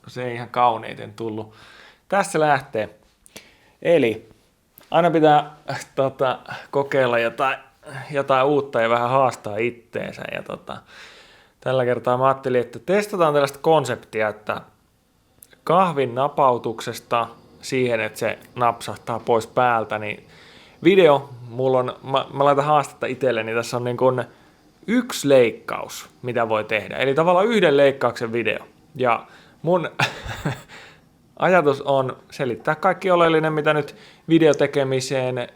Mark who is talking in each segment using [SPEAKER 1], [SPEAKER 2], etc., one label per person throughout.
[SPEAKER 1] se ei ihan kauneiten tullut. Tässä lähtee. Eli aina pitää kokeilla jotain uutta ja vähän haastaa itteensä. Ja tällä kertaa mä ajattelin, että testataan tällaista konseptia, että kahvin napautuksesta siihen, että se napsahtaa pois päältä, niin video, mä laitan haastetta itselleni, tässä on niin kuin yksi leikkaus, mitä voi tehdä. Eli tavallaan yhden leikkauksen video. Ja mun ajatus on selittää kaikki oleellinen, mitä nyt videotekemiseen,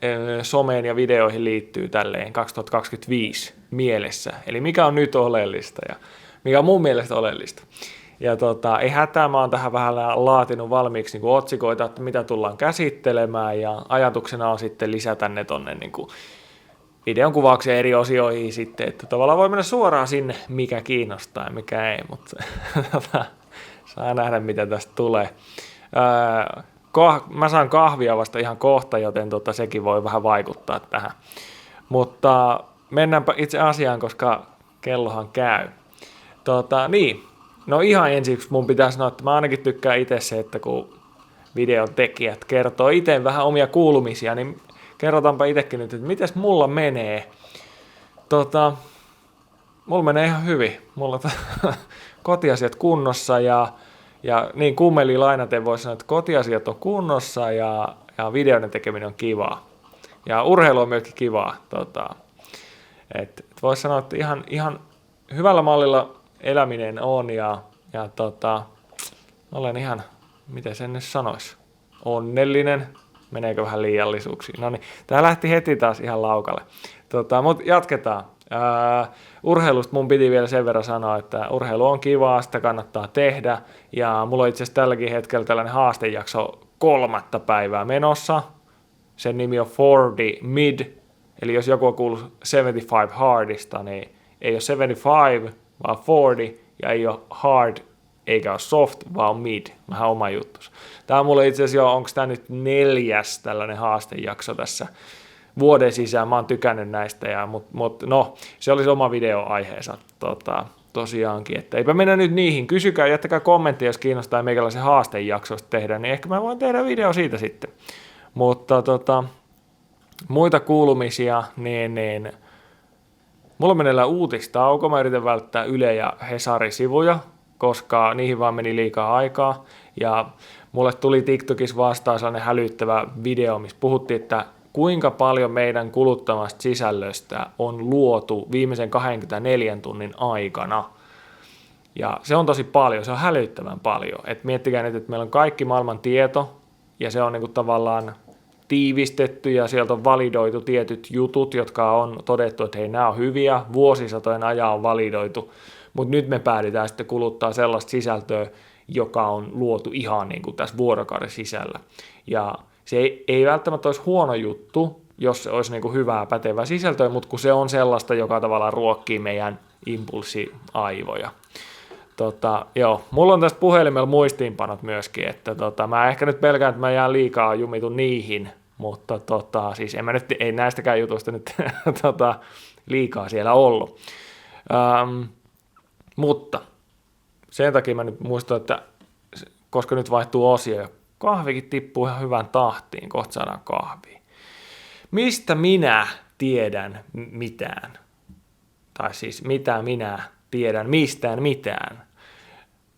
[SPEAKER 1] someen ja videoihin liittyy tälleen 2025 mielessä. Eli mikä on nyt oleellista ja mikä on mun mielestä oleellista. Ja ei hätää, mä oon tähän vähän laatinut valmiiksi niin kuin otsikoita, että mitä tullaan käsittelemään ja ajatuksena on sitten lisätä ne tonne niin kuin videon kuvauksia eri osioihin sitten, että tavallaan voi mennä suoraan sinne, mikä kiinnostaa ja mikä ei, mutta saa nähdä, mitä tästä tulee. Mä saan kahvia vasta ihan kohta, joten sekin voi vähän vaikuttaa tähän. Mutta mennäänpä itse asiaan, koska kellohan käy. Niin, no ihan ensiksi mun pitää sanoa, että mä ainakin tykkään itse se, että kun videon tekijät kertoo itse vähän omia kuulumisia, niin kerrotaanpa itsekin nyt, että mites mulla menee. Mulla menee ihan hyvin. Mulla kotiasiat kunnossa ja niin kummeli lainaten voi sanoa, että kotiasiat on kunnossa ja videoiden tekeminen on kivaa. Ja urheilu on myöskin kivaa. Et voisi sanoa, että ihan hyvällä mallilla eläminen on ja olen ihan, miten sen nyt sanoisi, onnellinen. Meneekö vähän liiallisuuksiin? No niin, tää lähti heti taas ihan laukalle. Mutta jatketaan. Urheilusta mun piti vielä sen verran sanoa, että urheilu on kivaa, sitä kannattaa tehdä. Ja mulla on itse asiassa tälläkin hetkellä tällainen haastejakso 3. päivää menossa. Sen nimi on 40 Mid. Eli jos joku on kuullut 75 Hardista, niin ei ole 75, vaan 40. Ja ei ole hard eikä ole soft, vaan mid. Vähän oma juttus. Tää on mulle itse asiassa jo, onko tää nyt 4. tällainen haastejakso tässä vuoden sisään. Mä oon tykännyt näistä, mutta no, se olisi oma videoaiheensa tosiaankin. Että eipä mennä nyt niihin. Kysykää, jättäkää kommenttia, jos kiinnostaa meikäläisen haastejaksosta tehdä, niin ehkä mä voin tehdä video siitä sitten. Mutta muita kuulumisia, niin mulla menee uutistauko. Mä yritän välttää Yle- ja Hesari-sivuja, koska niihin vaan meni liikaa aikaa. Ja mulle tuli TikTokissa vastaan sellainen hälyttävä video, missä puhuttiin, että kuinka paljon meidän kuluttamasta sisällöstä on luotu viimeisen 24 tunnin aikana. Ja se on tosi paljon, se on hälyttävän paljon. Et miettikää nyt, että meillä on kaikki maailman tieto, ja se on niinku tavallaan tiivistetty, ja sieltä on validoitu tietyt jutut, jotka on todettu, että hei, nämä on hyviä, vuosisatojen ajan on validoitu, mutta nyt me päädytään sitten kuluttaa sellaista sisältöä, joka on luotu ihan niin kuin tässä vuorokauden sisällä. Ja se ei välttämättä olisi huono juttu, jos se olisi niin kuin hyvää, pätevää sisältöä, mutta kun se on sellaista, joka tavallaan ruokkii meidän impulssiaivoja. Joo, mulla on tästä puhelimella muistiinpanot myöskin, että mä ehkä nyt pelkään, että mä jään liikaa jumitun niihin, mutta siis ei näistäkään jutuista nyt liikaa siellä ollut. Mutta sen takia mä nyt muistan, että koska nyt vaihtuu osio ja kahvikin tippuu ihan hyvän tahtiin, kohta saadaan kahvia. Mistä minä tiedän mitään? Tai siis mitä minä tiedän mistään mitään?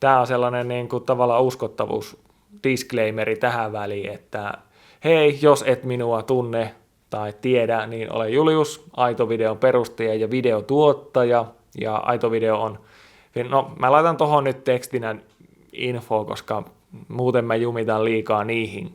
[SPEAKER 1] Tämä on sellainen niin kuin tavallaan uskottavuus-disclaimeri tähän väliin, että hei, jos et minua tunne tai tiedä, niin olen Julius, Aito-videon perustaja ja videotuottaja, ja Aito-video on, no mä laitan tohon nyt tekstinä info, koska muuten mä jumitan liikaa niihin,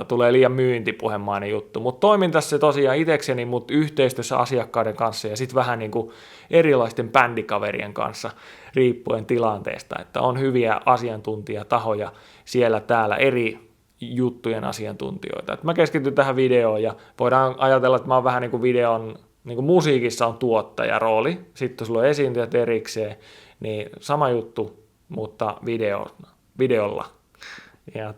[SPEAKER 1] tulee liian myyntipuhemainen juttu, mutta toimin tässä tosiaan itsekseni, mutta yhteistyössä asiakkaiden kanssa ja sitten vähän niin kuin erilaisten bändikaverien kanssa riippuen tilanteesta, että on hyviä asiantuntijatahoja siellä täällä eri juttujen asiantuntijoita. Et mä keskityn tähän videoon ja voidaan ajatella, että mä oon vähän niin kuin videon, niin kuin musiikissa on tuottajarooli, sitten sulla on esiintyjät erikseen, niin sama juttu, mutta videolla. Ja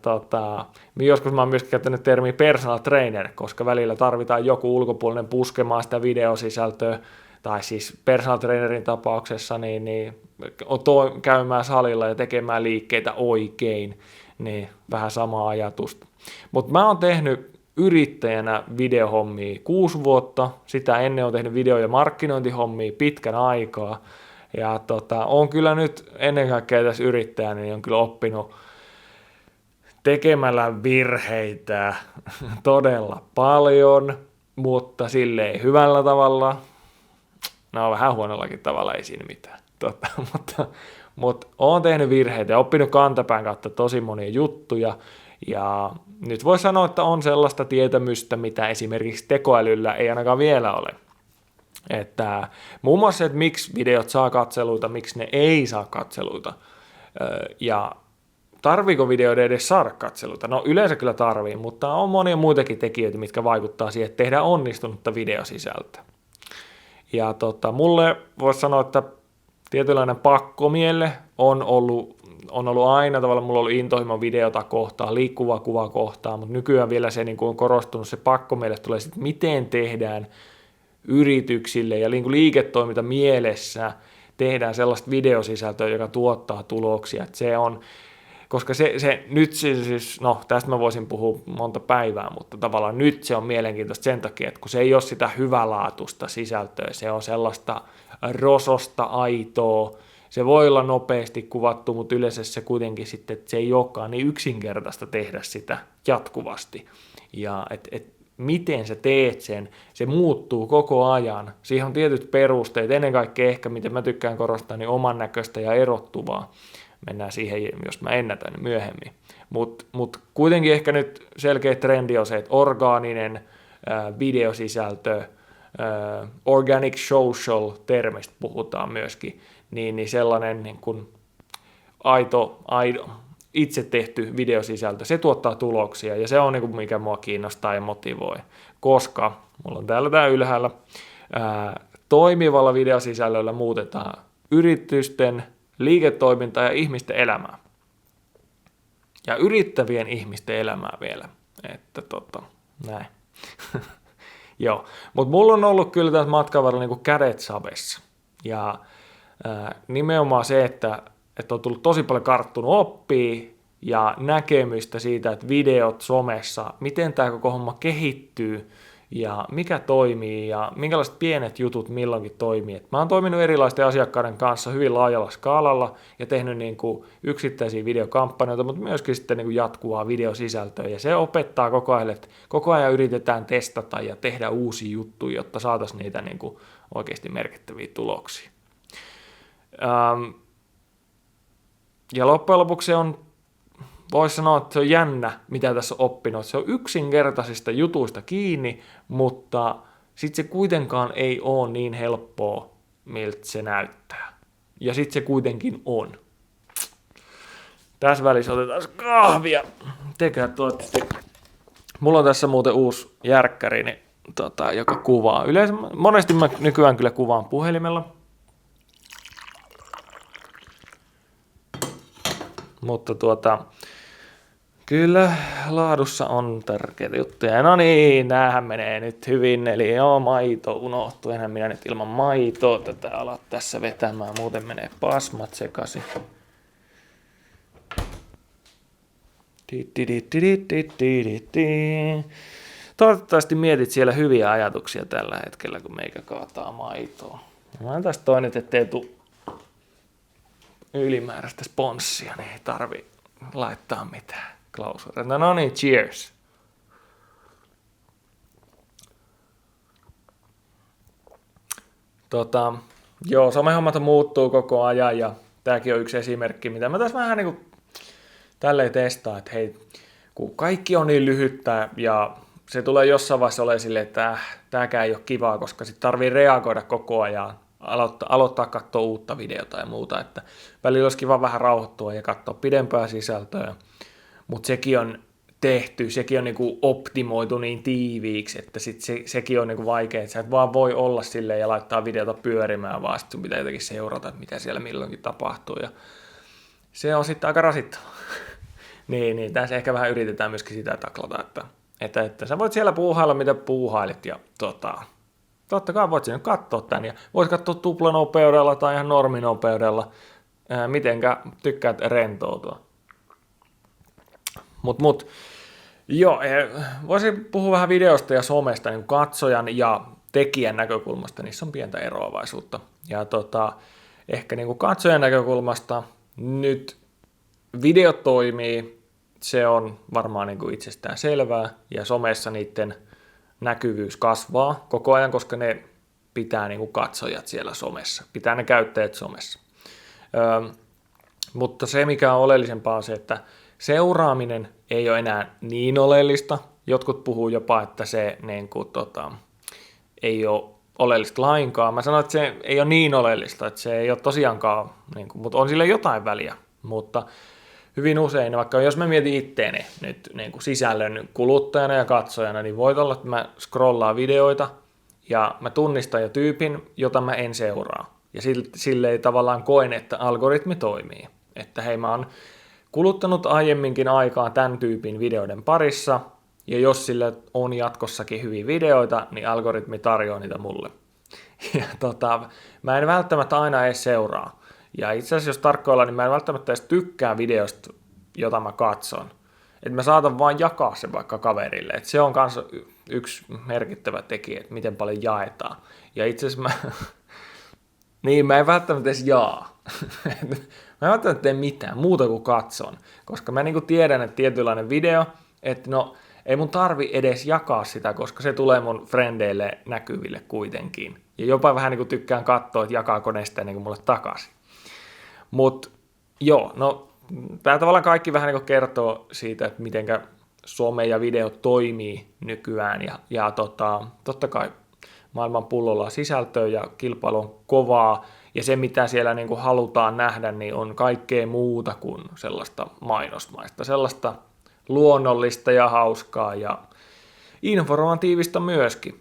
[SPEAKER 1] joskus mä oon myöskin käyttänyt termiä personal trainer, koska välillä tarvitaan joku ulkopuolinen puskemaan sitä videosisältöä tai siis personal trainerin tapauksessa, niin käymään salilla ja tekemään liikkeitä oikein, niin vähän sama ajatusta. Mutta mä oon tehnyt yrittäjänä videohommia 6 vuotta, sitä ennen on tehnyt video- ja markkinointihommia pitkän aikaa, ja on kyllä nyt ennen kaikkea tässä yrittäjänä, niin on kyllä oppinut tekemällä virheitä todella paljon, mutta silleen hyvällä tavalla, no vähän huonollakin tavalla, ei siinä mitään, mutta olen tehnyt virheitä ja oppinut kantapään kautta tosi monia juttuja, ja nyt voi sanoa, että on sellaista tietämystä, mitä esimerkiksi tekoälyllä ei ainakaan vielä ole. Että muun muassa se, että miksi videot saa katseluita, miksi ne ei saa katseluita, ja tarviiko videoiden edes saada katseluita? No yleensä kyllä tarvii, mutta on monia muitakin tekijöitä, mitkä vaikuttaa siihen, että tehdään onnistunutta videosisältöä. Ja mulle voisi sanoa, että tietynlainen pakkomielle on ollut aina tavallaan, mulla on ollut intohimo videota kohtaan, liikkuvaa kuvaa kohtaan, mutta nykyään vielä se niin kuin on korostunut, se pakkomielle tulee sitten, miten tehdään yrityksille ja niin kuin liiketoiminta mielessä tehdään sellaista videosisältöä, joka tuottaa tuloksia, että se on, koska nyt siis, no tästä mä voisin puhua monta päivää, mutta tavallaan nyt se on mielenkiintoista sen takia, että kun se ei ole sitä hyvälaatuista sisältöä, se on sellaista rososta aitoa, se voi olla nopeasti kuvattu, mutta yleensä se kuitenkin sitten, että se ei olekaan niin yksinkertaista tehdä sitä jatkuvasti. Ja miten sä teet sen, se muuttuu koko ajan. Siihen on tietyt perusteet, ennen kaikkea ehkä, miten mä tykkään korostaa, niin oman näköistä ja erottuvaa. Mennään siihen, jos mä ennätän myöhemmin. Mut kuitenkin ehkä nyt selkeä trendi on se, että orgaaninen videosisältö, organic social termistä puhutaan myöskin, niin sellainen niin kuin aito, itse tehty videosisältö, se tuottaa tuloksia ja se on niin kuin mikä mua kiinnostaa ja motivoi, koska mulla on täällä ylhäällä toimivalla videosisällöllä muutetaan yritysten liiketoimintaa ja ihmisten elämää. Ja yrittävien ihmisten elämää vielä. Että näin. Joo, mutta mulla on ollut kyllä tässä matkan varrella niin kädet savessa. Ja nimenomaan se, että on tullut tosi paljon karttunut oppia ja näkemystä siitä, että videot somessa, miten tämä koko homma kehittyy ja mikä toimii ja minkälaiset pienet jutut milloinkin toimii. Mä oon toiminut erilaisten asiakkaiden kanssa hyvin laajalla skaalalla ja tehnyt niin kuin yksittäisiä videokampanjoita, mutta myöskin sitten niin kuin jatkuvaa videosisältöä. Ja se opettaa koko ajan, että koko ajan yritetään testata ja tehdä uusia juttuja, jotta saataisiin niitä niin kuin oikeasti merkittäviä tuloksia. Ja loppujen lopuksi se on, voisi sanoa, että se on jännä, mitä tässä on oppinut. Se on yksinkertaisista jutuista kiinni, mutta sitten se kuitenkaan ei ole niin helppoa, miltä se näyttää. Ja sitten se kuitenkin on. Tässä välissä otetaan kahvia. Tekää toivottavasti. Mulla on tässä muuten uusi järkkäri, niin, joka kuvaa. Yleensä monesti mä nykyään kyllä kuvaan puhelimella. Mutta kyllä laadussa on tärkeitä juttuja. No niin, näähän menee nyt hyvin. Eli joo, maito unohtuu. Enhän minä nyt ilman maitoa tätä ala tässä vetämään. Muuten menee pasmat sekaisin. Toivottavasti mietit siellä hyviä ajatuksia tällä hetkellä, kun meikä kaataa maitoa. Mä oon tästä toinen, ettei tule ylimääräistä sponssia, niin ei tarvi laittaa mitään klausureita. No niin, cheers. Joo, somehommat muuttuu koko ajan ja tääkin on yksi esimerkki, mitä mä tässä vähän niin kuin tälleen testaan, että hei, kun kaikki on niin lyhyttä ja se tulee jossain vaiheessa olemaan silleen, että tääkään ei ole kivaa, koska sit tarvii reagoida koko ajan, aloittaa katsoa uutta videota ja muuta, että välillä olisi kiva vähän rauhoittua ja katsoa pidempää sisältöä, mutta sekin on tehty, sekin on niinku optimoitu niin tiiviiksi, että sekin on niinku vaikea, että sä et vaan voi olla silleen ja laittaa videota pyörimään, vaan sitten sun pitää jotenkin seurata, että mitä siellä milloinkin tapahtuu ja se on sitten aika rasittavaa. niin, tässä ehkä vähän yritetään myöskin sitä taklata, että sä voit siellä puuhailla, mitä puuhailit ja Totta kai voit sinne katsoa tän ja voit katsoa tuplanopeudella tai ihan norminopeudella, mitenkä tykkäät rentoutua. Mut, joo, voisin puhua vähän videosta ja somesta niin katsojan ja tekijän näkökulmasta, niissä on pientä eroavaisuutta. Ja ehkä niin kuin katsojan näkökulmasta nyt video toimii, se on varmaan niin kuin itsestään selvää, ja somessa niiden näkyvyys kasvaa koko ajan, koska ne pitää niin kuin katsojat siellä somessa, pitää ne käyttäjät somessa. Mutta se, mikä on oleellisempaa, on se, että seuraaminen ei ole enää niin oleellista. Jotkut puhuu jopa, että se niin kuin, ei ole oleellista lainkaan. Mä sanon, että se ei ole niin oleellista, että se ei ole tosiaankaan, niin kuin, mutta on sillä jotain väliä. Mutta hyvin usein, vaikka jos mä mietin itteeni nyt niin kuin sisällön kuluttajana ja katsojana, niin voi olla, että mä scrollaan videoita ja mä tunnistan jo tyypin, jota mä en seuraa. Ja silleen tavallaan koen, että algoritmi toimii. Että hei, mä oon kuluttanut aiemminkin aikaa tämän tyypin videoiden parissa, ja jos sille on jatkossakin hyviä videoita, niin algoritmi tarjoaa niitä mulle. Ja mä en välttämättä aina edes seuraa. Ja itse asiassa jos tarkkoillaan, niin mä en välttämättä edes tykkää videosta, jota mä katson. Että mä saatan vaan jakaa sen vaikka kaverille. Että se on kanssa yksi merkittävä tekijä, että miten paljon jaetaan. Ja itse asiassa mä en välttämättä edes jaa. Mä en välttämättä tee mitään muuta kuin katson. Koska mä niinku tiedän, että tietynlainen video, että no ei mun tarvi edes jakaa sitä, koska se tulee mun frendeille näkyville kuitenkin. Ja jopa vähän niinku tykkään katsoa, että jakaako ne sitä niinku mulle takaisin. Mut joo, no tää tavallaan kaikki vähän niinku kertoo siitä, että mitenkä some ja video toimii nykyään. Ja totta kai maailman pullolla sisältöä ja kilpailu on kovaa. Ja se, mitä siellä niin kuin halutaan nähdä, niin on kaikkea muuta kuin sellaista mainosmaista. Sellaista luonnollista ja hauskaa ja informatiivista myöskin.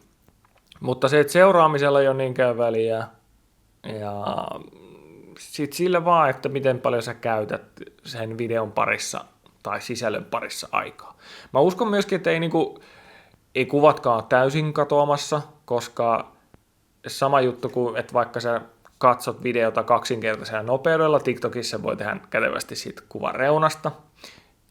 [SPEAKER 1] Mutta se, että seuraamisella ei ole niinkään väliä. Ja sitten sillä vaan, että miten paljon sä käytät sen videon parissa tai sisällön parissa aikaa. Mä uskon myöskin, että ei kuvatkaan ole täysin katoamassa, koska sama juttu kuin, että vaikka sä katsot videota kaksinkertaisella nopeudella, TikTokissa voi tehdä kätevästi siitä kuvan reunasta,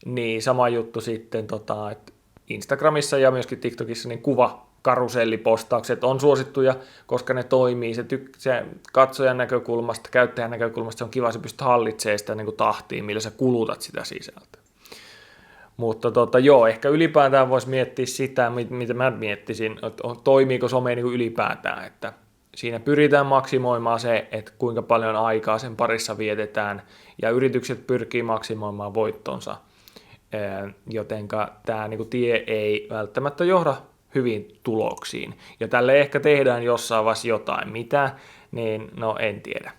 [SPEAKER 1] niin sama juttu sitten, että Instagramissa ja myöskin TikTokissa niin kuvakarusellipostaukset on suosittuja, koska ne toimii, se katsojan näkökulmasta, käyttäjän näkökulmasta se on kiva, se pystyt hallitsemaan sitä niin kuin tahtiin, millä sä kulutat sitä sisältöä. Mutta joo, ehkä ylipäätään voisi miettiä sitä, mitä mä miettisin, että toimiiko some niin kuin ylipäätään, että siinä pyritään maksimoimaan se, että kuinka paljon aikaa sen parissa vietetään, ja yritykset pyrkii maksimoimaan voittonsa, jotenka tämä niin kuin tie ei välttämättä johda hyviin tuloksiin. Ja tälle ehkä tehdään jossain vaiheessa jotain. Mitä? Niin no en tiedä.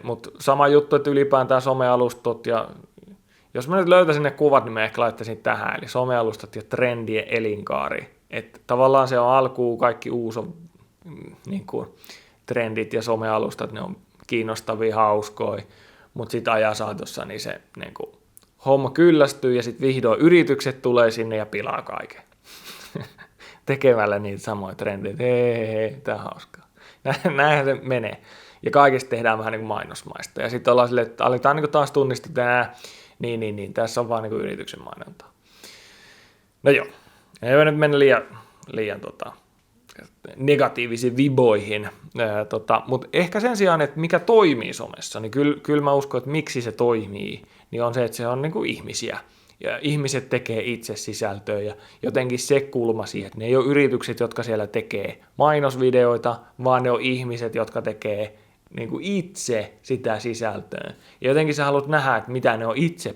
[SPEAKER 1] Mutta sama juttu, että ylipäätään somealustot ja jos mä nyt löytäisin ne kuvat, niin mä ehkä laittaisin tähän, eli somealustat ja trendien elinkaari. Että tavallaan se on alkuun kaikki uusi niin kuin trendit ja somealustat, ne on kiinnostavia, hauskoja, mutta sitten ajan saatossa niin se niin kuin, homma kyllästyy ja sitten vihdoin yritykset tulee sinne ja pilaa kaiken. Tekemällä niitä samoja trendejä, hei, tää on hauskaa. Näinhän se menee. Ja kaikesta tehdään vähän niin kuin mainosmaista. Ja sitten ollaan silleen, että aletaan niin taas tunnistaa, että niin, tässä on vaan niin kuin yrityksen mainontaa. No joo, ei voi nyt mennä liian negatiivisiin viboihin, mutta ehkä sen sijaan, että mikä toimii somessa, niin kyllä mä uskon, että miksi se toimii, niin on se, että se on niin kuin ihmisiä. Ja ihmiset tekee itse sisältöä ja jotenkin se kulma siihen, että ne ei ole yritykset, jotka siellä tekee mainosvideoita, vaan ne on ihmiset, jotka tekee niin kuin itse sitä sisältöä. Ja jotenkin sä haluat nähdä, että mitä ne on itse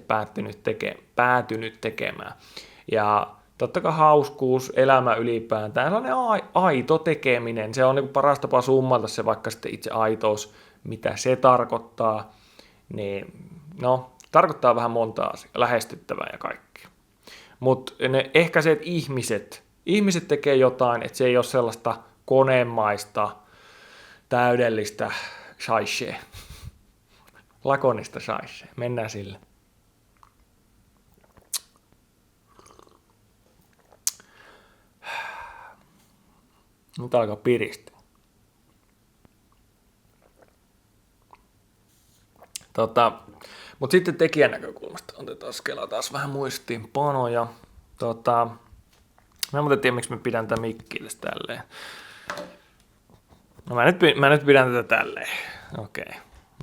[SPEAKER 1] päätynyt tekemään. Ja totta kai hauskuus, elämä ylipäätään, sellainen aito tekeminen, se on niin kuin paras tapa summata se vaikka sitten itse aitous, mitä se tarkoittaa, niin no, tarkoittaa vähän monta asiaa, lähestyttävää ja kaikkea. Mutta ehkä se, että ihmiset tekee jotain, että se ei ole sellaista konemaista, täydellistä shaishea. Lakonista shaishea. Mennään sille. Nyt alkaa piristää. Mutta sitten tekijän näkökulmasta otetaan taas vähän muistiinpanoja. Mä en muuten tiedä, miksi mä pidän tätä mikkiä tässä tälleen. No mä nyt pidän tätä tälleen. Okei.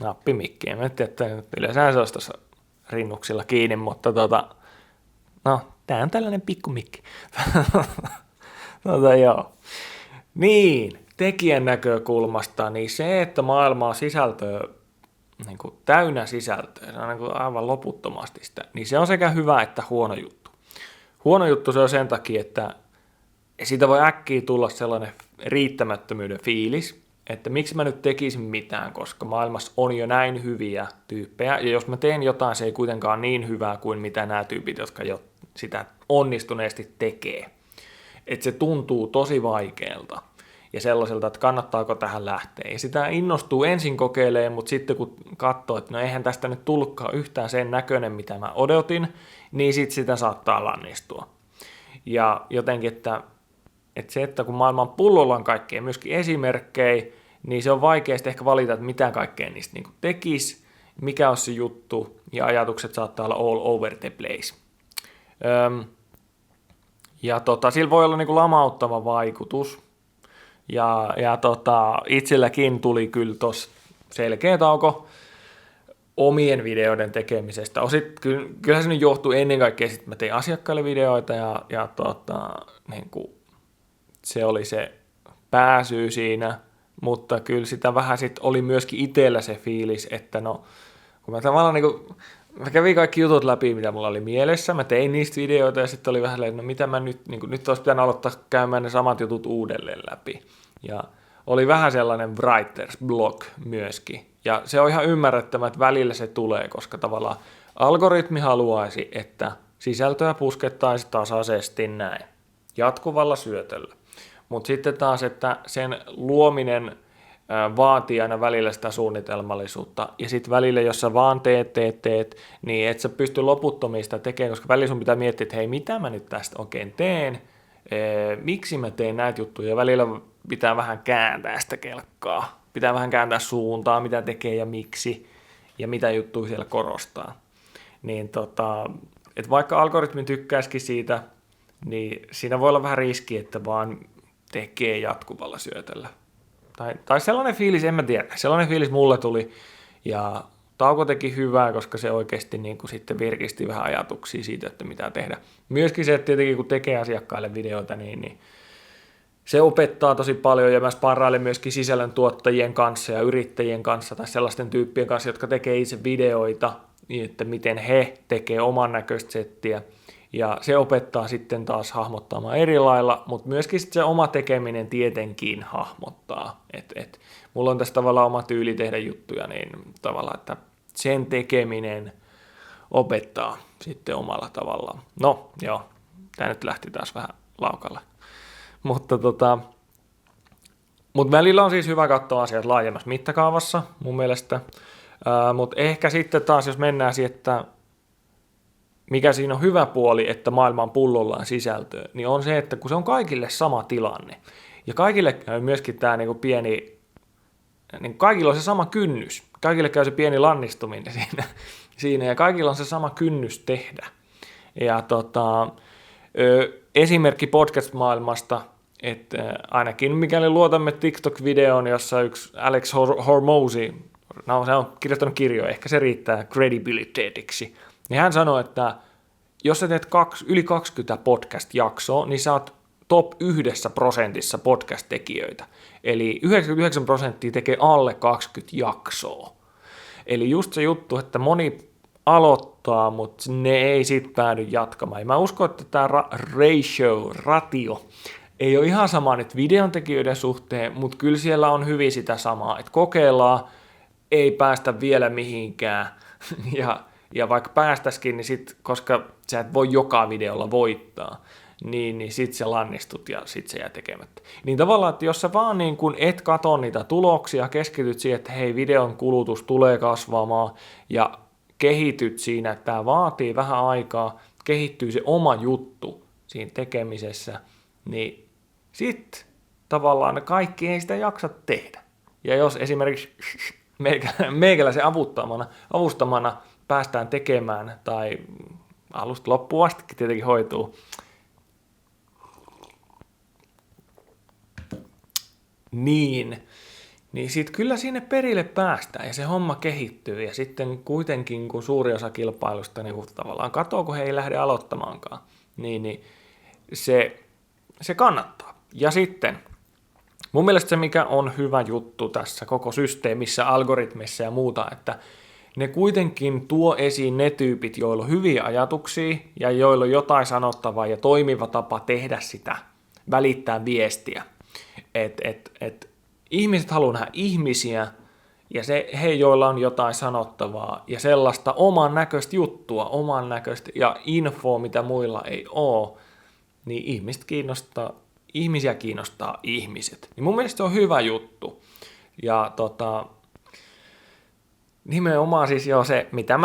[SPEAKER 1] Nappimikkiä. Mä nyt tiedä, että yleensä se olisi tuossa rinnuksilla kiinni, mutta no, tää on tällainen pikkumikki. Joo. Niin, tekijän näkökulmasta, niin se, että maailma on sisältöä, niin kuin täynnä sisältöä, se on niin kuin aivan loputtomasti sitä, niin se on sekä hyvä että huono juttu. Huono juttu se on sen takia, että siitä voi äkkiä tulla sellainen riittämättömyyden fiilis, että miksi mä nyt tekisin mitään, koska maailmassa on jo näin hyviä tyyppejä, ja jos mä teen jotain, se ei kuitenkaan niin hyvää kuin mitä nämä tyypit, jotka jo sitä onnistuneesti tekee. Että se tuntuu tosi vaikealta ja sellaiselta, että kannattaako tähän lähteä. Ja sitä innostuu ensin kokeilemaan, mutta sitten kun katsoo, että no eihän tästä nyt tullutkaan yhtään sen näköinen, mitä mä odotin, niin sitten sitä saattaa lannistua. Ja jotenkin, että se, että kun maailman pullolla on kaikkea, myöskin esimerkkejä, niin se on vaikea sitten ehkä valita, että mitä kaikkea niistä niin tekisi, mikä on se juttu, ja ajatukset saattaa olla all over the place. Sillä voi olla niin kuin lamauttava vaikutus, ja itselläkin tuli kyllä tuossa selkeä tauko omien videoiden tekemisestä. Kyllähän se nyt johtuu ennen kaikkea, että mä tein asiakkaille videoita, niin kuin se oli se pääsyy siinä, mutta kyllä sitä vähän sitten oli myöskin itsellä se fiilis, että no, kun mä tavallaan niin kuin, mä kävin kaikki jutut läpi, mitä mulla oli mielessä, mä tein niistä videoita ja sitten oli vähän, että no mitä mä nyt, niin kuin, nyt olisi pitänyt aloittaa käymään ne samat jutut uudelleen läpi. Ja oli vähän sellainen writer's block myöskin. Ja se on ihan ymmärrettävä, että välillä se tulee, koska tavallaan algoritmi haluaisi, että sisältöä puskettaisiin tasaisesti näin, jatkuvalla syötöllä. Mutta sitten taas, että sen luominen vaatii aina välillä sitä suunnitelmallisuutta, ja sitten välillä, jos sä vaan teet, niin et sä pysty loputtomiin sitä tekemään, koska välillä sun pitää miettiä, että hei, mitä mä nyt tästä oikein teen, miksi mä teen näitä juttuja, ja välillä pitää vähän kääntää sitä kelkkaa, pitää vähän kääntää suuntaa, mitä tekee ja miksi, ja mitä juttuja siellä korostaa. Niin että vaikka algoritmi tykkäisikin siitä, niin siinä voi olla vähän riski, että vaan tekee jatkuvalla syötöllä. Tai sellainen fiilis, en mä tiedä, sellainen fiilis mulle tuli, ja tauko teki hyvää, koska se oikeasti niin kuin sitten virkisti vähän ajatuksia siitä, että mitä tehdä. Myöskin se, että tietenkin kun tekee asiakkaille videoita, niin se opettaa tosi paljon, ja mä sparrailen myöskin sisällöntuottajien kanssa ja yrittäjien kanssa tai sellaisten tyyppien kanssa, jotka tekee itse videoita, niin että miten he tekee oman näköistä settiä. Ja se opettaa sitten taas hahmottamaan eri lailla, mutta myöskin se oma tekeminen tietenkin hahmottaa. Mulla on tässä tavallaan oma tyyli tehdä juttuja, niin tavallaan, että sen tekeminen opettaa sitten omalla tavallaan. No joo, tämä nyt lähti taas vähän laukalle. Mutta välillä on siis hyvä katsoa asiat laajemmassa mittakaavassa mun mielestä. Mutta ehkä sitten taas, jos mennään siihen, että mikä siinä on hyvä puoli, että maailman pullollaan sisältöä, niin on se, että kun se on kaikille sama tilanne, ja kaikille käy myöskin tämä niinku pieni, niin kaikilla on se sama kynnys, kaikille käy se pieni lannistuminen siinä ja kaikilla on se sama kynnys tehdä. Ja esimerkki podcast-maailmasta, että ainakin mikäli luotamme TikTok-videon, jossa yksi Alex Hormozy, no se on kirjoittanut kirjoja, ehkä se riittää credibilityksi, niin hän sanoi, että jos sä teet yli 20 podcast-jaksoa, niin sä oot top 1% podcast-tekijöitä. Eli 99% tekee alle 20 jaksoa. Eli just se juttu, että moni aloittaa, mutta ne ei sit päädy jatkamaan. Ja mä uskon, että tämä ratio ei ole ihan sama nyt videon tekijöiden suhteen, mutta kyllä siellä on hyvin sitä samaa, että kokeillaan, ei päästä vielä mihinkään, ja vaikka päästäisikin, niin sit, koska sä et voi joka videolla voittaa, niin sit sä lannistut ja sit se jää tekemättä. Niin tavallaan, että jos sä vaan niin kun et katso niitä tuloksia, keskityt siihen, että hei, videon kulutus tulee kasvamaan ja kehityt siinä, että tämä vaatii vähän aikaa, kehittyy se oma juttu siinä tekemisessä, niin sit tavallaan kaikki ei sitä jaksa tehdä. Ja jos esimerkiksi meikäläisen avustamana päästään tekemään, tai alusta loppuun astikin tietenkin hoituu, niin sitten kyllä sinne perille päästään ja se homma kehittyy. Ja sitten kuitenkin, kun suuri osa kilpailusta niin tavallaan katoo, kun he ei lähde aloittamaankaan, niin se kannattaa. Ja sitten mun mielestä se, mikä on hyvä juttu tässä koko systeemissä, algoritmissa ja muuta, että ne kuitenkin tuo esiin ne tyypit, joilla on hyviä ajatuksia ja joilla on jotain sanottavaa ja toimiva tapa tehdä sitä, välittää viestiä. Ihmiset haluaa nähdä ihmisiä ja he, joilla on jotain sanottavaa ja sellaista oman näköistä juttua, oman näköistä ja infoa, mitä muilla ei ole, niin ihmisiä kiinnostaa ihmiset. Niin mun mielestä se on hyvä juttu. Ja nimenomaan siis jo se, mitä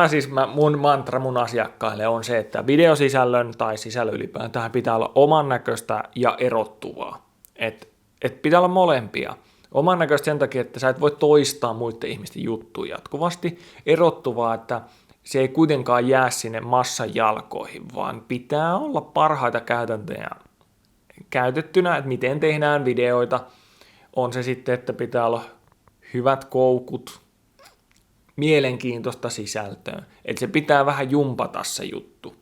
[SPEAKER 1] mun mantra mun asiakkaille on se, että videosisällön tai sisällön ylipäätään pitää olla oman näköistä ja erottuvaa. Et pitää olla molempia. Oman näköistä sen takia, että sä et voi toistaa muiden ihmisten juttuja jatkuvasti. Erottuvaa, että se ei kuitenkaan jää sinne massan jalkoihin, vaan pitää olla parhaita käytäntöjä käytettynä, että miten tehdään videoita. On se sitten, että pitää olla hyvät koukut, mielenkiintoista sisältöä. Että se pitää vähän jumpata se juttu.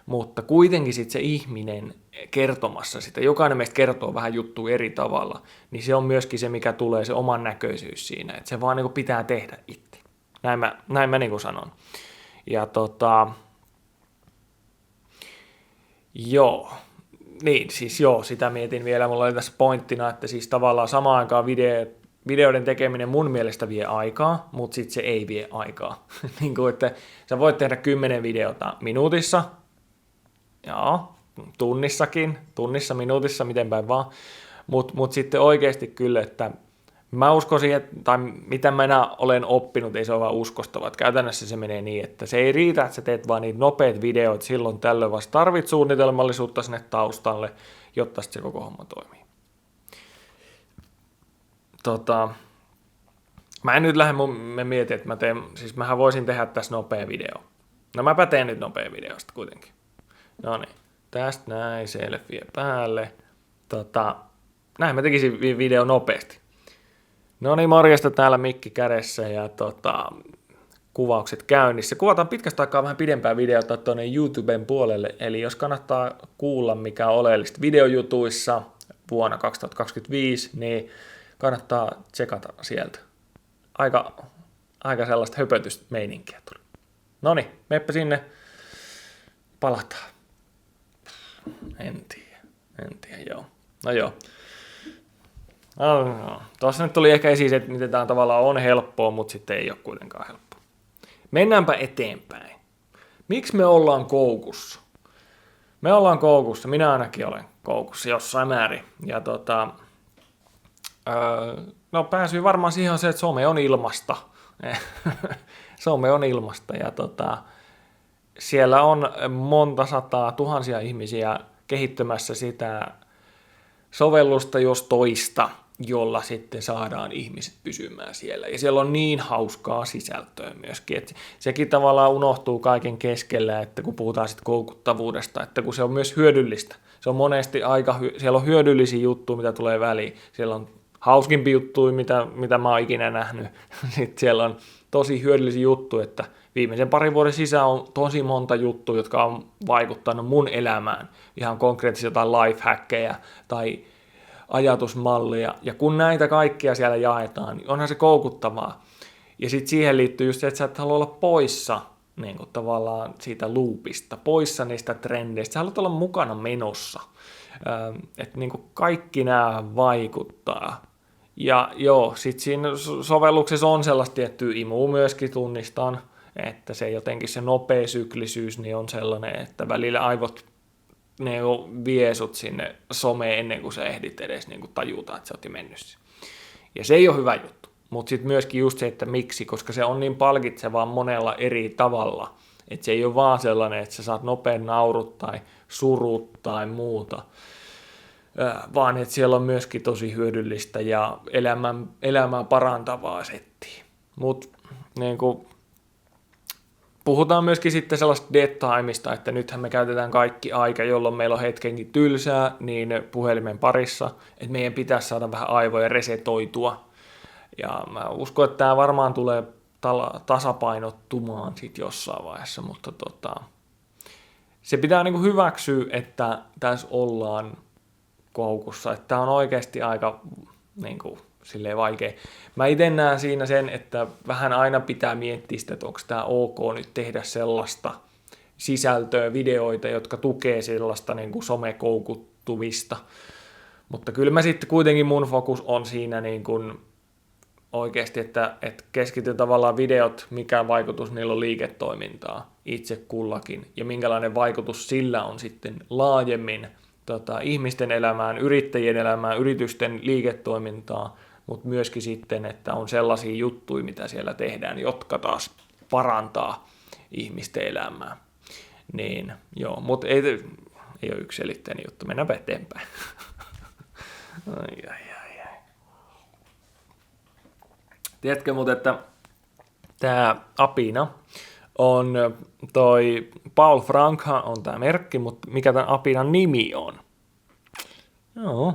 [SPEAKER 1] Mutta kuitenkin sitten se ihminen kertomassa sitä, jokainen meistä kertoo vähän juttua eri tavalla, niin se on myöskin se, mikä tulee se oman näköisyys siinä, että se vaan niin kuin pitää tehdä itse. Näin mä niin kuin sanon. Ja sitä mietin vielä, mulla oli tässä pointtina, että siis tavallaan samaan aikaan videoiden tekeminen mun mielestä vie aikaa, mutta sitten se ei vie aikaa. Niin kuin, että sä voit tehdä 10 videota minuutissa, tunnissa, minuutissa, miten päin vaan, mut sitten oikeasti kyllä, että mä uskoisin, tai mitä mä olen oppinut, ei se ole vaan uskostavaa, että käytännössä se menee niin, että se ei riitä, että sä teet vaan niitä nopeat videoita, silloin tällöin vasta tarvit suunnitelmallisuutta sinne taustalle, jotta se koko homma toimii. Mä en nyt mä mietin, että mähän voisin tehdä tässä nopea video. No mäpä teen nyt nopea videosta kuitenkin. No niin, tästä näin, selfie päälle. Näin mä tekisin video nopeasti. No niin, morjesta täällä mikki kädessä ja kuvaukset käynnissä. Kuvataan pitkästä aikaa vähän pidempää videota tuonne YouTuben puolelle, eli jos kannattaa kuulla mikä on oleellista videojutuissa vuonna 2025, niin kannattaa tsekata sieltä. Aika sellaista höpötystä meininkiä tuli. No niin, meppä sinne. Palataan. En tiedä, joo. No joo. No. Tuossa nyt tuli ehkä esiin, että miten tämä tavallaan on helppoa, mutta sitten ei ole kuitenkaan helppoa. Mennäänpä eteenpäin. Miksi me ollaan koukussa? Me ollaan koukussa, minä ainakin olen koukussa jossain määrin. Ja pääsyy varmaan siihen on se, että some on ilmasta. Some on ilmasta ja siellä on monta sataa, tuhansia ihmisiä kehittämässä sitä sovellusta jos toista, jolla sitten saadaan ihmiset pysymään siellä. Ja siellä on niin hauskaa sisältöä myöskin, että sekin tavallaan unohtuu kaiken keskellä, että kun puhutaan sitten koukuttavuudesta, että kun se on myös hyödyllistä. Se on monesti siellä on hyödyllisiä juttuja, mitä tulee väliin. Siellä on hauskimpi juttuja, mitä mä oon ikinä nähnyt. Sitten siellä on tosi hyödyllisiä juttuja, että viimeisen parin vuoden sisään on tosi monta juttua, jotka on vaikuttanut mun elämään. Ihan konkreettisesti jotain lifehackkejä tai ajatusmallia. Ja kun näitä kaikkia siellä jaetaan, niin onhan se koukuttavaa. Ja sitten siihen liittyy just se, että sä et halua olla poissa niin kuin tavallaan siitä loopista, poissa niistä trendeistä. Sä haluat olla mukana menossa. Että niin kuin kaikki nämä vaikuttaa. Ja joo, sitten siinä sovelluksessa on sellaista tiettyä imua myöskin tunnistan, että se jotenkin se nopea syklisyys niin on sellainen, että välillä aivot ne vie sut sinne someen ennen kuin sä ehdit edes niin kuin tajuta, että sä oot jo mennyt. Ja se ei ole hyvä juttu, mutta sitten myöskin just se, että miksi, koska se on niin palkitsevaa monella eri tavalla, että se ei ole vaan sellainen, että sä saat nopean naurut tai surut tai muuta. vaan että siellä on myöskin tosi hyödyllistä ja elämää parantavaa settiä. Mutta niin puhutaan myöskin sitten sellaista dead timeista, että nythän me käytetään kaikki aika, jolloin meillä on hetkenkin tylsää, niin puhelimen parissa, että meidän pitäisi saada vähän aivoja resetoitua. Ja mä uskon, että tämä varmaan tulee tasapainottumaan sitten jossain vaiheessa, mutta se pitää niinku hyväksyä, että tässä ollaan koukussa, että tämä on oikeasti aika niinku silleen vaikea. Mä itse näen siinä sen, että vähän aina pitää miettiä sitä, että onko tämä ok nyt tehdä sellaista sisältöä, videoita, jotka tukee sellaista niin kuin somekoukuttuvista. Mutta kyllä mä sitten kuitenkin mun fokus on siinä niin kuin oikeasti, että keskityn tavallaan videot, mikä vaikutus niillä on liiketoimintaa itse kullakin ja minkälainen vaikutus sillä on sitten laajemmin ihmisten elämään, yrittäjien elämään, yritysten liiketoimintaa, mutta myöskin sitten, että on sellaisia juttuja, mitä siellä tehdään, jotka taas parantaa ihmisten elämää. Niin, joo, mutta ei ole yksiselitteinen juttu, mennäänpä eteenpäin. Ai. Tiedätkö mutta, että tämä Apina on Paul Franka on tämä merkki, mutta mikä tämän Apinan nimi on? Joo,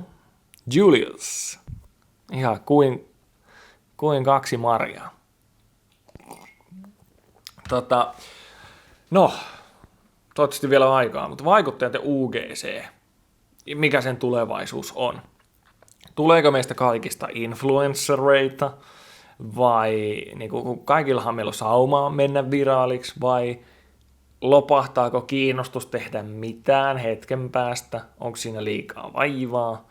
[SPEAKER 1] Julius. Ihan kuin kaksi marjaa. No, toivottavasti vielä on aikaa, mutta vaikuttajat ja UGC, mikä sen tulevaisuus on? Tuleeko meistä kaikista influenssereita vai niin kuin kaikillahan meillä on saumaa mennä viraaliksi vai lopahtaako kiinnostus tehdä mitään hetken päästä? Onko siinä liikaa vaivaa?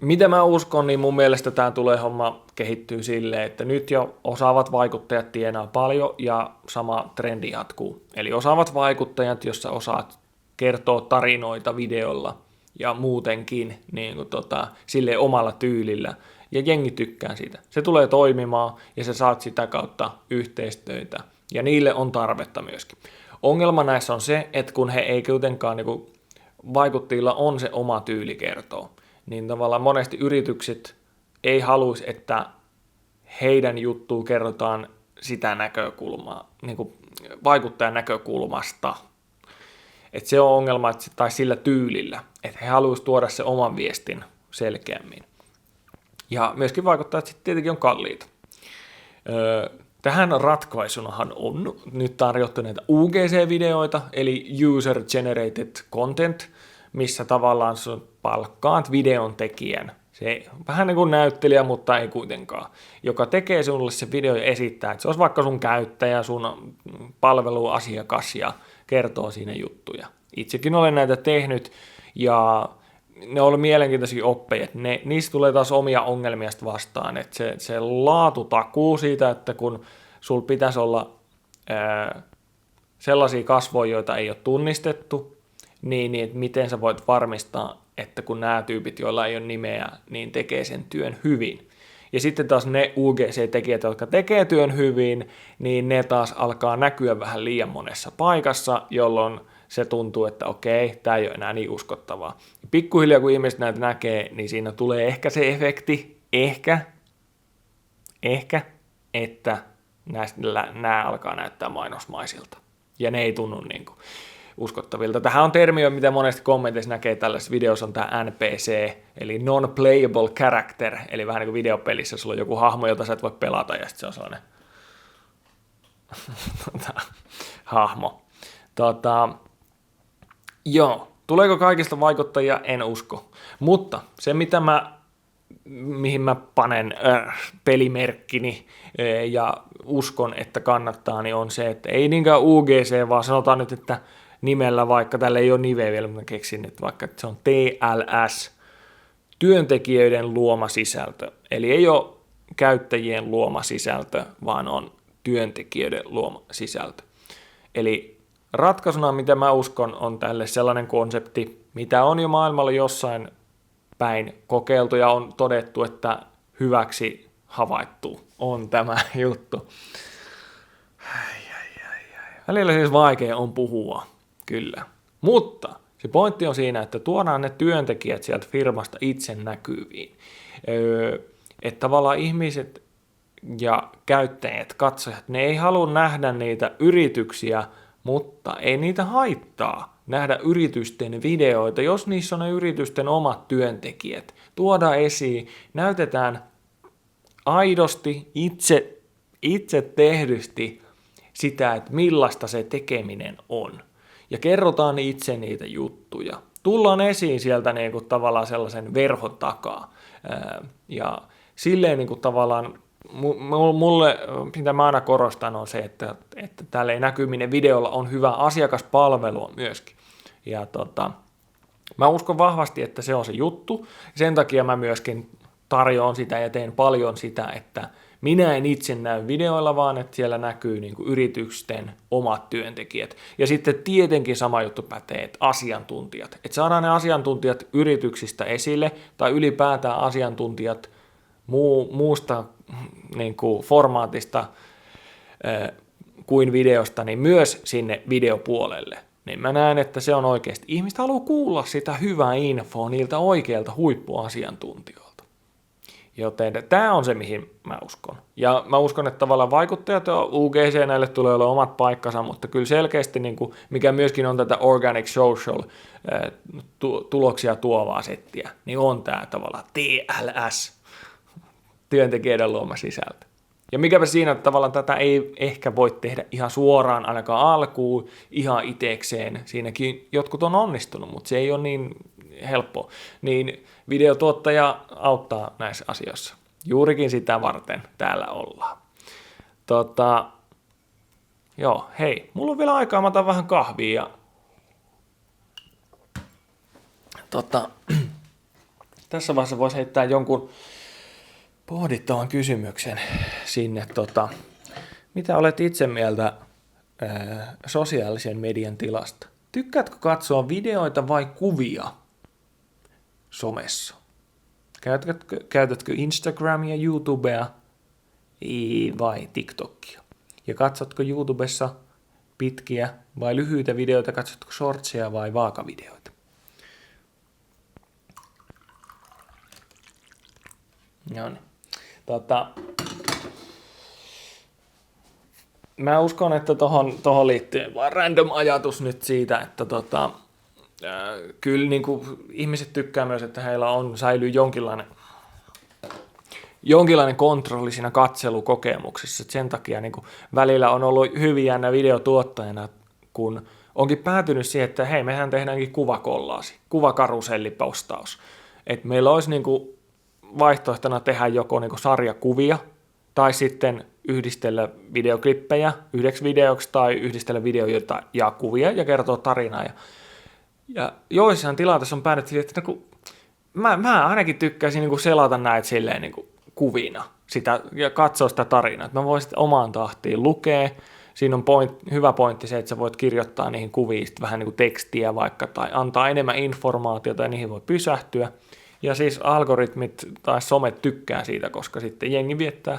[SPEAKER 1] Mitä mä uskon, niin mun mielestä tämä tulee homma kehittyy silleen, että nyt jo osaavat vaikuttajat tienaa paljon ja sama trendi jatkuu. Eli osaavat vaikuttajat, jos sä osaat kertoa tarinoita videolla ja muutenkin niin kuin silleen omalla tyylillä ja jengi tykkää siitä. Se tulee toimimaan ja sä saat sitä kautta yhteistyötä ja niille on tarvetta myöskin. Ongelma näissä on se, että kun he ei kuitenkaan niin kuin vaikuttajilla on se oma tyyli kertoa, niin tavallaan monesti yritykset ei haluaisi, että heidän juttuun kerrotaan sitä näkökulmaa, niin kuin vaikuttajan näkökulmasta. Että se on ongelma, tai sillä tyylillä, että he haluaisivat tuoda se oman viestin selkeämmin. Ja myöskin vaikuttajat sitten tietenkin on kalliita. Tähän ratkaisunahan on nyt tarjottu näitä UGC-videoita, eli User Generated Content, missä tavallaan sun palkkaat videon tekijän. Se vähän niin kuin näyttelijä, mutta ei kuitenkaan, joka tekee sinulle se video ja esittää, että se olisi vaikka sun käyttäjä, sun palveluasiakas ja kertoo siinä juttuja. Itsekin olen näitä tehnyt ja ne on ollut mielenkiintoisia oppeja, että niistä tulee taas omia ongelmia vastaan, että se laatu takuu siitä, että kun sul pitäisi olla sellaisia kasvoja, joita ei ole tunnistettu, niin että miten sä voit varmistaa, että kun nämä tyypit, joilla ei ole nimeä, niin tekee sen työn hyvin. Ja sitten taas ne UGC-tekijät, jotka tekee työn hyvin, niin ne taas alkaa näkyä vähän liian monessa paikassa, jolloin se tuntuu, että okei, tämä ei ole enää niin uskottavaa. Pikkuhiljaa kun ihmiset näitä näkee, niin siinä tulee ehkä se efekti, että nämä alkaa näyttää mainosmaisilta. Ja ne ei tunnu niin kuin uskottavilta. Tähän on termi, mitä monesti kommenteissa näkee tällaisessa videossa, on tämä NPC, eli non-playable character, eli vähän niin kuin videopelissä, sulla on joku hahmo, jota sä et voi pelata, ja sitten se on sellainen hahmo. Joo, tuleeko kaikista vaikuttajia? En usko. Mutta se, mihin mä panen pelimerkkini ja uskon, että kannattaa, niin on se, että ei niinkään UGC, vaan sanotaan nyt, että nimellä vaikka, tällä ei ole nimeä vielä, mutta keksin, että vaikka että se on TLS, työntekijöiden luoma sisältö. Eli ei ole käyttäjien luoma sisältö, vaan on työntekijöiden luoma sisältö. Eli ratkaisuna, mitä mä uskon, on tälle sellainen konsepti, mitä on jo maailmalla jossain päin kokeiltu ja on todettu, että hyväksi havaittu on tämä juttu. Välillä siis vaikea on puhua, kyllä. Mutta Se pointti on siinä, että tuodaan ne työntekijät sieltä firmasta itse näkyviin. Että tavallaan ihmiset ja käyttäjät, katsojat, ne ei halua nähdä niitä yrityksiä, mutta ei niitä haittaa nähdä yritysten videoita, jos niissä on ne yritysten omat työntekijät. Tuodaan esiin, näytetään aidosti, itse tehdysti sitä, että millaista se tekeminen on. Ja kerrotaan itse niitä juttuja. Tullaan esiin sieltä niin kuin tavallaan sellaisen verhon takaa. Ja silleen niin kuin tavallaan mulle, mitä mä aina korostan, on se, että tälleen näkyminen videolla on hyvä asiakaspalvelua myöskin. Ja mä uskon vahvasti, että se on se juttu. Sen takia mä myöskin tarjoan sitä ja teen paljon sitä, että minä en itse näy videoilla, vaan että siellä näkyy niin kuin yritysten omat työntekijät. Ja sitten tietenkin sama juttu pätee, että asiantuntijat. Että saadaan ne asiantuntijat yrityksistä esille, tai ylipäätään asiantuntijat muusta niin kuin formaatista kuin videosta, niin myös sinne videopuolelle. Niin mä näen, että se on oikeasti. Ihmiset haluaa kuulla sitä hyvää infoa niiltä oikeilta huippuasiantuntijoilta. Joten tämä on se, mihin mä uskon. Ja mä uskon, että tavallaan vaikuttajat ja UGC näille tulee olla omat paikkansa, mutta kyllä selkeästi, niin kuin, mikä myöskin on tätä organic social tuloksia tuovaa settiä, niin on tämä tavallaan TLS, työntekijöiden luoma sisältö. Ja mikäpä siinä, että tavallaan tätä ei ehkä voi tehdä ihan suoraan ainakaan alkuun, ihan itekseen. Siinäkin jotkut on onnistunut, mutta se ei ole niin helppoa. Niin videotuottaja auttaa näissä asioissa. Juurikin sitä varten täällä ollaan. Joo, hei, mulla on vielä aikaa, mä otan vähän kahvia. Ja tässä vaiheessa voisi heittää jonkun pohdittavan kysymyksen sinne. Mitä olet itse mieltä sosiaalisen median tilasta? Tykkäätkö katsoa videoita vai kuvia somessa? Käytätkö Instagramia, YouTubea vai TikTokia? Ja katsotko YouTubessa pitkiä vai lyhyitä videoita? Katsotko shortseja vai vaakavideoita? No niin. Mä uskon, että tohon liittyy vaan random ajatus nyt siitä, että kyllä niin kuin ihmiset tykkää myös, että heillä säilyy jonkinlainen kontrolli siinä katselukokemuksessa. Et sen takia niin kuin välillä on ollut hyvin jännä videotuottajana, kun onkin päätynyt siihen, että hei, mehän tehdäänkin kuvakollaasi, kuvakarussellipostaus. Että meillä olisi niin kuin vaihtoehtona tehdä joko niin kuin sarjakuvia tai sitten yhdistellä videoklippejä yhdeksi videoksi tai yhdistellä videoita ja kuvia ja kertoa tarinaa. Ja joissain tilanteissa on päädytty siihen, että mä ainakin tykkäisin niin kuin selata näitä silleen niin kuin kuvina sitä, ja katsoa sitä tarinaa. Että mä voisin omaan tahtiin lukea. Siinä on hyvä pointti se, että sä voit kirjoittaa niihin kuviin vähän niin kuin tekstiä vaikka tai antaa enemmän informaatiota ja niihin voi pysähtyä. Ja siis algoritmit tai somet tykkää siitä, koska sitten jengi viettää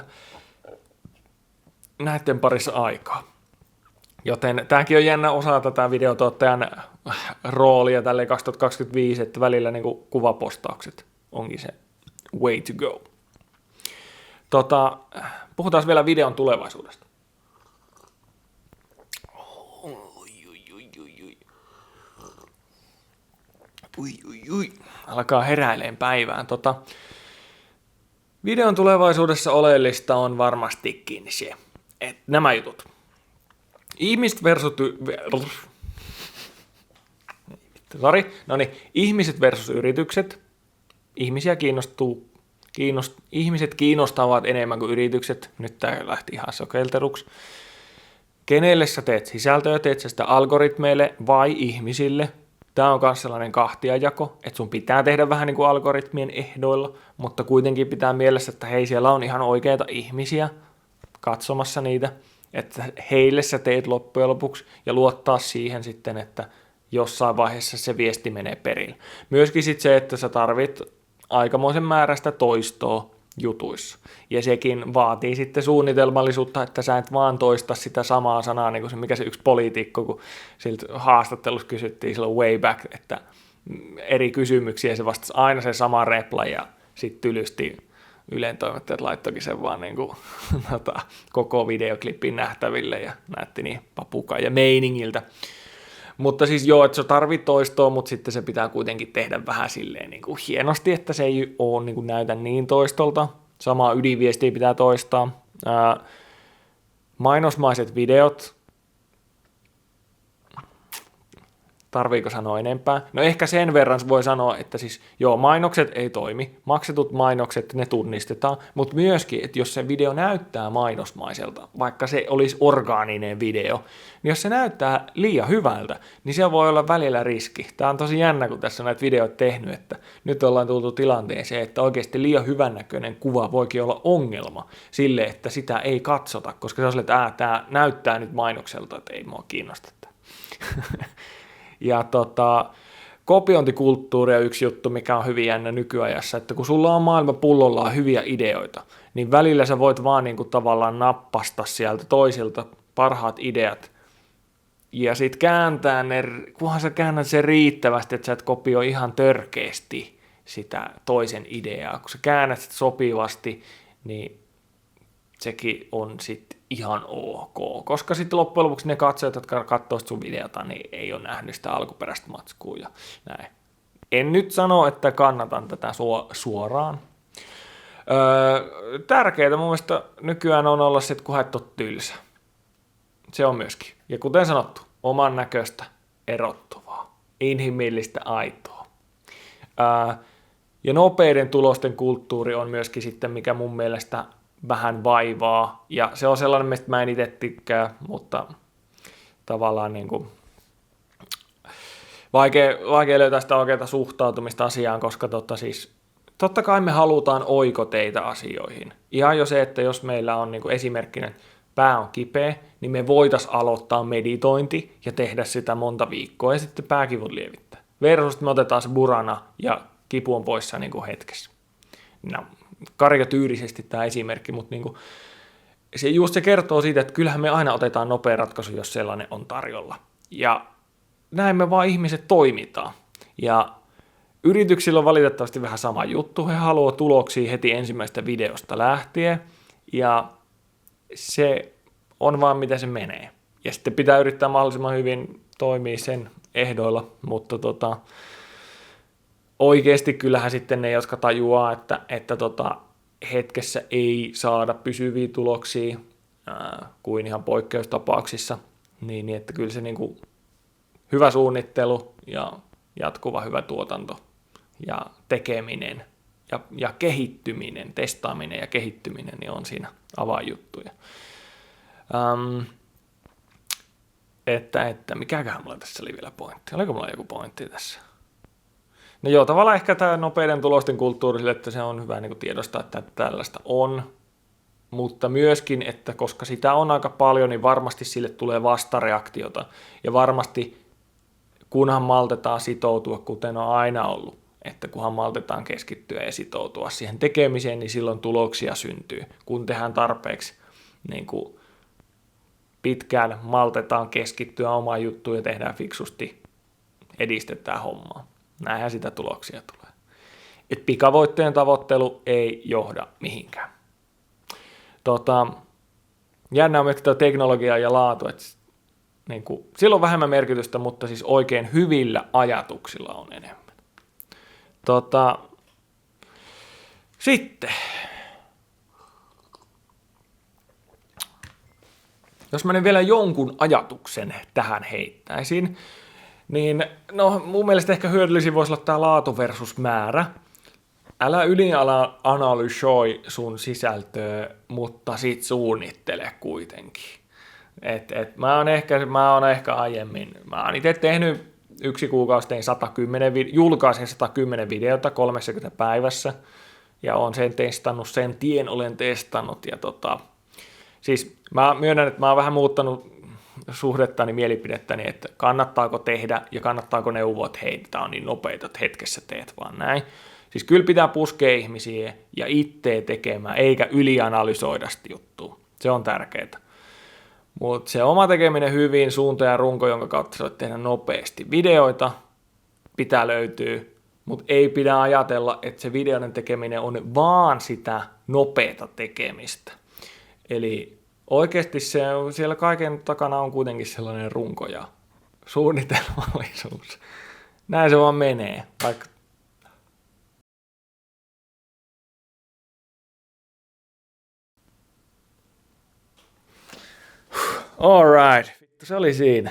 [SPEAKER 1] näiden parissa aikaa. Joten tämäkin on jännä osa tätä videotuottajan roolia tälle 2025, että välillä niin kuin kuvapostaukset onkin se way to go. Puhutaan vielä videon tulevaisuudesta. Alkaa heräileen päivään. Videon tulevaisuudessa oleellista on varmastikin se, että nämä jutut. Ihmiset versus yritykset. Ihmiset kiinnostavat enemmän kuin yritykset. Nyt tämä lähti ihan sokelteruksi. Kenelle sä teet sisältöä? Teet sä sitä algoritmeille vai ihmisille? Tämä on myös sellainen kahtiajako, että sun pitää tehdä vähän niin kuin algoritmien ehdoilla, mutta kuitenkin pitää mielessä, että hei, siellä on ihan oikeita ihmisiä katsomassa niitä, että heille sä teet loppujen lopuksi ja luottaa siihen sitten, että jossain vaiheessa se viesti menee perille. Myöskin sitten se, että sä tarvit aikamoisen määrästä toistoa, jutuissa. Ja sekin vaatii sitten suunnitelmallisuutta, että sä et vaan toista sitä samaa sanaa, niin kuin se, mikä se yksi poliitikko, kun siltä haastattelussa kysyttiin silloin way back, että eri kysymyksiä, se vastasi aina sen sama reply, ja sitten tylysti Ylen toimittajat laittoikin sen vaan niin kuin, koko videoklipin nähtäville, ja näytti niin papuka ja meiningiltä. Mutta siis joo, että se tarvii toistoa, mutta sitten se pitää kuitenkin tehdä vähän silleen niin kuin hienosti, että se ei ole niin kuin näytä niin toistolta. Samaa ydinviestiä pitää toistaa. Mainosmaiset videot. Tarviiko sanoa enempää? No ehkä sen verran voi sanoa, että siis joo, mainokset ei toimi, maksetut mainokset, ne tunnistetaan, mutta myöskin, että jos se video näyttää mainosmaiselta, vaikka se olisi orgaaninen video, niin jos se näyttää liian hyvältä, niin se voi olla välillä riski. Tämä on tosi jännä, kun tässä on näitä videoita tehnyt, että nyt ollaan tultu tilanteeseen, että oikeasti liian hyvännäköinen kuva voikin olla ongelma sille, että sitä ei katsota, koska se on sille, että tämä näyttää nyt mainokselta, että ei mua kiinnosta. Ja kopiointikulttuuri on yksi juttu, mikä on hyvin jännä nykyajassa, että kun sulla on maailma pullollaan hyviä ideoita, niin välillä sä voit vaan niin kuin tavallaan nappasta sieltä toisilta parhaat ideat, ja sit kääntää ne, kunhan sä käännät sen riittävästi, että sä et kopioi ihan törkeästi sitä toisen ideaa, kun sä käännät sitä sopivasti, niin sekin on sitten ihan ok, koska sitten loppujen lopuksi ne katsojat, jotka katsoo sun videota, niin ei ole nähnyt sitä alkuperäistä matskua ja näin. En nyt sano, että kannatan tätä suoraan. Tärkeää mun mielestä nykyään on olla sitten, kun et ole tylsä. Se on myöskin. Ja kuten sanottu, oman näköistä, erottuvaa, inhimillistä, aitoa. Ja nopeiden tulosten kulttuuri on myöskin sitten, mikä mun mielestä vähän vaivaa, ja se on sellainen, mistä mä en itse tykkää, mutta tavallaan niin kuin vaikea löytää sitä oikeaa suhtautumista asiaan, koska siis, totta kai me halutaan oikoteitä asioihin. Ihan jo se, että jos meillä on niin kuin esimerkkinä pää on kipeä, niin me voitaisiin aloittaa meditointi ja tehdä sitä monta viikkoa ja sitten pääkivut lievittää. Versus me otetaan se burana ja kipu on poissa niin kuin hetkessä. No, karikatyyrisesti tämä esimerkki, mutta niin kuin, se kertoo siitä, että kyllähän me aina otetaan nopea ratkaisu, jos sellainen on tarjolla. Ja näin me vaan ihmiset toimitaan. Ja yrityksillä on valitettavasti vähän sama juttu. He haluavat tuloksia heti ensimmäisestä videosta lähtien. Ja se on vaan miten se menee. Ja sitten pitää yrittää mahdollisimman hyvin toimia sen ehdoilla, mutta oikeasti kyllähän sitten ne, jotka tajuaa, että hetkessä ei saada pysyviä tuloksia kuin ihan poikkeustapauksissa, niin että kyllä se niin kuin hyvä suunnittelu ja jatkuva hyvä tuotanto ja tekeminen ja kehittyminen, testaaminen ja kehittyminen niin on siinä avainjuttuja. Että mikäköhän mulla tässä oli vielä pointti? Oliko mulla joku pointti tässä? No joo, tavallaan ehkä tämä nopeiden tulosten kulttuuri, että se on hyvä niin kuin tiedostaa, että tällaista on, mutta myöskin, että koska sitä on aika paljon, niin varmasti sille tulee vastareaktiota, ja varmasti kunhan maltetaan sitoutua, kuten on aina ollut, että kunhan maltetaan keskittyä ja sitoutua siihen tekemiseen, niin silloin tuloksia syntyy, kun tehdään tarpeeksi niin kuin pitkään maltetaan keskittyä omaan juttuun ja tehdään fiksusti, edistetään hommaa. Näinhän sitä tuloksia tulee. Et pikavoittojen tavoittelu ei johda mihinkään. Jännä on myös teknologia ja laatu, että niin kuin, sillä on vähemmän merkitystä, mutta siis oikein hyvillä ajatuksilla on enemmän. Sitten, jos mä nyt vielä jonkun ajatuksen tähän heittäisin, niin no mun mielestä ehkä hyödyllisin voisi olla tämä laatu versus määrä. Älä ylianalysoi sun sisältöä, mutta sit suunnittele kuitenkin. Mä oon ehkä aiemmin, mä oon itse tehnyt 1 kuukausi, tein julkaisin 110 videota 30 päivässä, ja oon sen testannut, sen tien olen testannut, ja siis mä myönnän, että mä oon vähän muuttanut suhdettani, mielipidettäni, että kannattaako tehdä ja kannattaako neuvoa, että hei, tämä on niin nopeita, että hetkessä teet vaan näin. Siis kyllä pitää puskea ihmisiä ja itseä tekemään, eikä ylianalysoida sitä juttua. Se on tärkeää. Mutta se oma tekeminen hyvin, suunta ja runko, jonka kautta sä voit tehdä nopeasti videoita, pitää löytyä, mutta ei pidä ajatella, että se videoiden tekeminen on vaan sitä nopeata tekemistä. Eli oikeasti siellä kaiken takana on kuitenkin sellainen runko ja suunnitelmallisuus. Näin se vaan menee. Vaikka alright, se oli siinä.